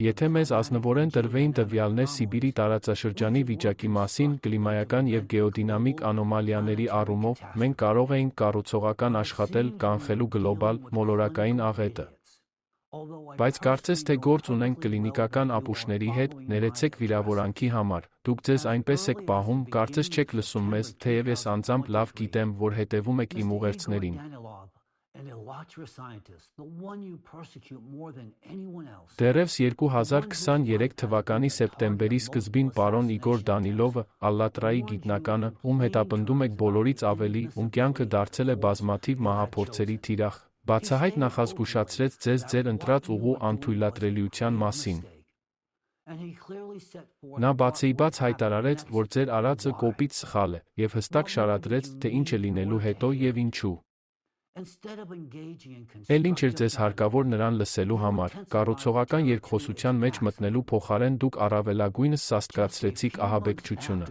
Եթե մեզ ազնվորեն տրվեին տվյալներ Սիբիրի տարածաշրջանի վիճակի մասին կլիմայական և գեոդինամիկ անոմալիաների առումով, մենք կարող էինք կառուցողական աշխատել կանխելու գլոբալ, մոլորակային աղետը։ Բայց կարծես թե գործ ունենք կլինիկական ապուշների հետ, ներեցեք վիրավորանքի համար, դուք ձեզ այնպես եք պահում, կարծես չեք լսում մեզ, թեև ես անձամբ լավ գիտեմ, որ հետևում եք իմ ուղերձներին։ Դեռևս 2023 թվականի սեպտեմբերի սկզբին պարոն Իգոր Դանիլովը, Ալլատրայի գիտնականը, ում հետապնդում եք բոլորից ավելի, ում կյանքը դարձել է բազմաթիվ մահափորձերի թիրախ, բացահայտ նախազգուշացրեց ձեզ ձեր ընտրած ուղու անթույլատրելիության մասին։ Նա բացեիբաց հայտարարեց, որ ձեր արածը կոպիտ սխալ է, և հստակ շարադրեց, թե ինչ է լինելու հետո և ինչու։ Էլ ինչ էր ձեզ հարկավոր նրան լսելու համար, կառուցողական երկխոսության մեջ մտնելու փոխարեն դուք առավելագույնս սաստկացրեցիք ահաբեկչությունը։